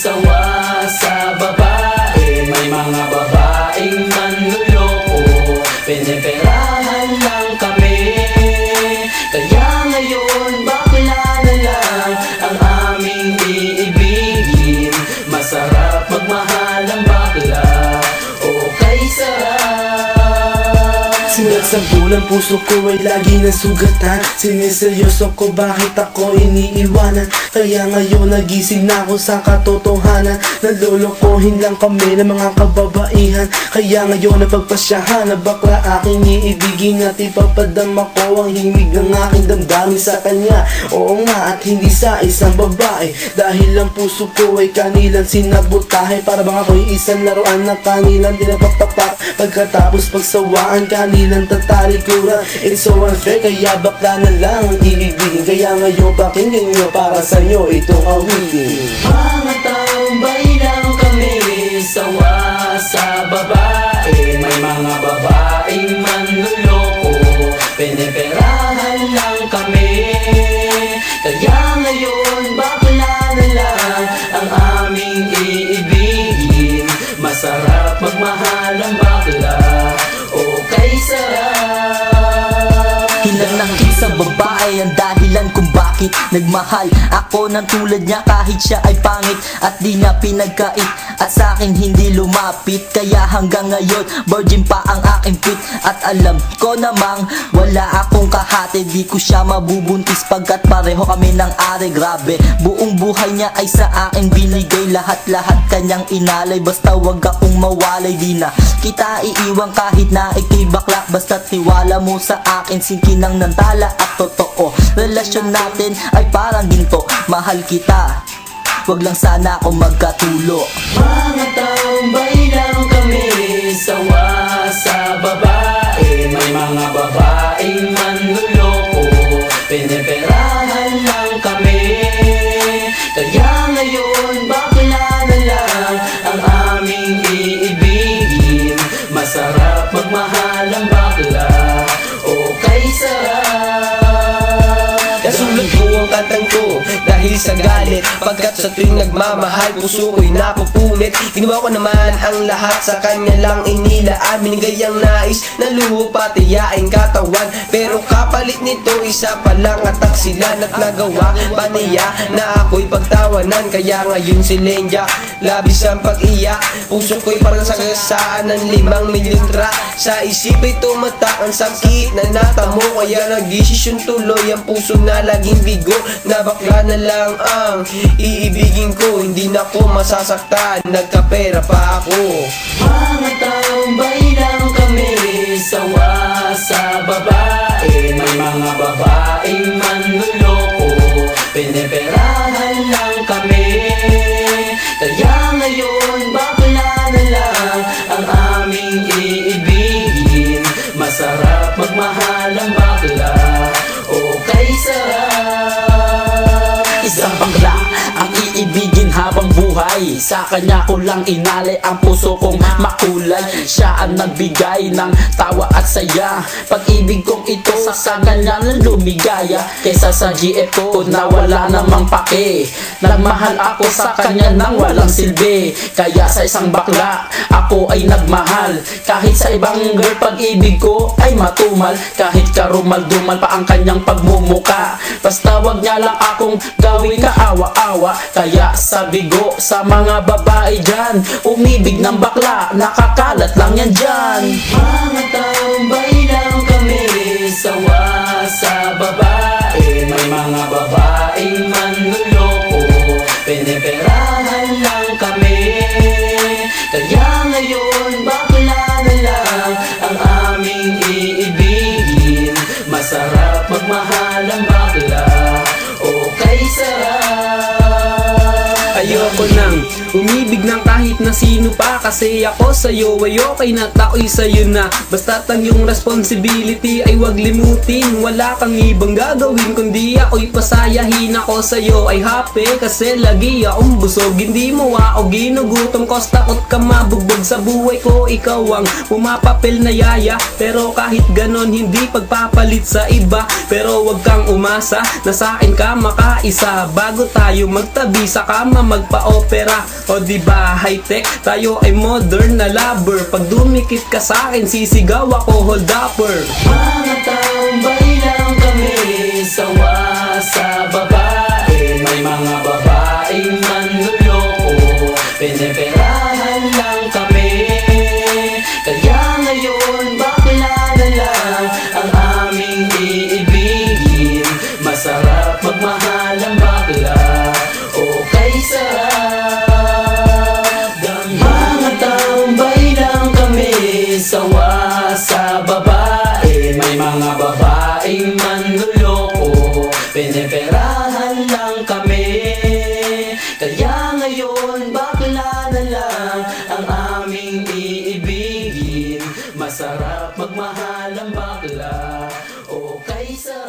sawa sa babae. May mga babaeng manluloko, piniperahan lang kami. Kaya ngayon bakla na lang ang aming iibigin. Masarap magmahal ang bakla, okay sarap. Sinulat sa bulan, puso ko ay lagi nasugatan. Siniseryoso ko bakit ako iniiwanan. Kaya ngayon nagising na ako sa katotohanan. Nalolokohin lang kami ng mga kababaihan. Kaya ngayon napagpasyahan na bakla aking iibigin. At ipapadama ko ang himig ng aking damdamin sa kanya. Oo nga, at hindi sa isang babae. Dahil ang puso ko ay kanilang sinabotahe. Para bang ako'y isang laruan na kanilang dinapagtapak. Pagkatapos pagsawaan kanilang tatalikuran. It's so unfair, kaya bakla na lang ang iibigin. Kaya ngayon pakinggan nyo para sa inyo itong awitin. Mga tambay lang kami, sawa sa babae. May mga babaeng manluloko, piniperahan lang kami. Kaya ngayon bakla na lang ang aming iibigin. Masarap magmahal ang bakla, okay sarap. Ilang ng isang babae ang dahilan kung bakit nagmahal ako ng tulad niya kahit siya ay pangit at di niya pinagkait at sa akin hindi lumapit. Kaya hanggang ngayon virgin pa ang aking pit at alam ko namang wala akong kahati. Di ko siya mabubuntis pagkat pareho kami ng are. Grabe, buong buhay niya ay sa akin binigay. Lahat-lahat kanyang inalay, basta wag akong mawalay. Di na kita iiwan kahit na ikay bakla, basta tiwala mo sa akin. Sinkinang nantala at totoo, relasyon natin ay parang ginto. Mahal kita, wag lang sana ako magkatulo. Mga tambay lang kami, sawa sa babae. May mga babaeng manluloko, piniperahan lang kami. Kaya ngayon bakla na lang ang aming iibigin. Masarap magmahal ang bakla, okay sarap. Nasulat ko ang kantang ko dahil sa galit, pagkat sa tuwing nagmamahal puso ko'y napupunit. Ginawa ko naman ang lahat sa kanya lang inilaan. Binigay ang nais na luho pati yaing katawan, pero kapalit nito isa pa lang atak sila. At nagawa pa niya na ako'y pagtawanan. Kaya ngayon si Lenja labis ang pag-iyak. Puso ko'y parang sagasaan ng 5 milyontra. Sa isip ay tumatak ang sakit na natamo. Kaya nagdesisyon tuloy ang puso na laging bigo, na bakla na lang ang iibigin ko. Hindi na ko masasaktan, nagkapera pa ako. Mga tambay lang kami, sawa sa babae. May mga babaeng manluloko, piniperahan lang kami. Kaya ngayon bakla na lang ang aming iibigin. Masarap magmahal ang bakla, okay sarap. Isang bakla ang iibigin habang buhay. Sa kanya ko lang inalay ang puso kong makulay. Siya ang nagbigay ng tawa at saya. Pag-ibig kong ito sa kanya na lumigaya. Kaysa sa GF ko na wala namang pake. Nagmahal ako sa kanya nang walang silbi. Kaya sa isang bakla ako ay nagmahal. Kahit sa ibang girl pag-ibig ko ay matumal. Kahit karumal-dumal pa ang kanyang pagmumuka. Basta wag niya lang akong gawing kaawa-awa. Kaya sabi ko sa mga babae dyan, umibig ng bakla, nakakalat lang yan dyan. Mga tambay lang kami, sawa sa babae. May mga babaeng manluloko, piniperahan lang kami. Kaya ngayon bakla na lang ang aming iibigin. Masarap magmahal ang bakla, okay sarap. Ayoko nang umibig ng kahit na sino pa, kasi ako sa'yo ay okay na, tao'y sa'yo na. Basta't ang iyong responsibility ay wag limutin. Wala kang ibang gagawin kundi ako'y pasayahin. Ako sa'yo ay happy kasi lagi akong busog. Hindi mo ako ginugutom cause takot ka mabugbog sa buhay ko. Ikaw ang pumapapil na yaya, pero kahit ganon hindi pagpapalit sa iba. Pero wag kang umasa na sa'kin ka makaisa. Bago tayo magtabi sa kama magpa-opera. O diba high-tech, tayo ay modern na lover. Pag dumikit ka sa akin, sisigaw ako hold upper. Mga tambay lang kami, sawa sa babae. May mga babaeng manluloko, piniperahan lang kami. Kaya ngayon bakla na lang ang aming iibigin. Masarap magmahal ang bakla, okay sarap. Mga tambay lang kami, sawa sa babae. May mga babaeng manluloko, piniperahan lang kami. Kaya ngayon bakla na lang ang aming iibigin. Masarap magmahal ang bakla, okay sa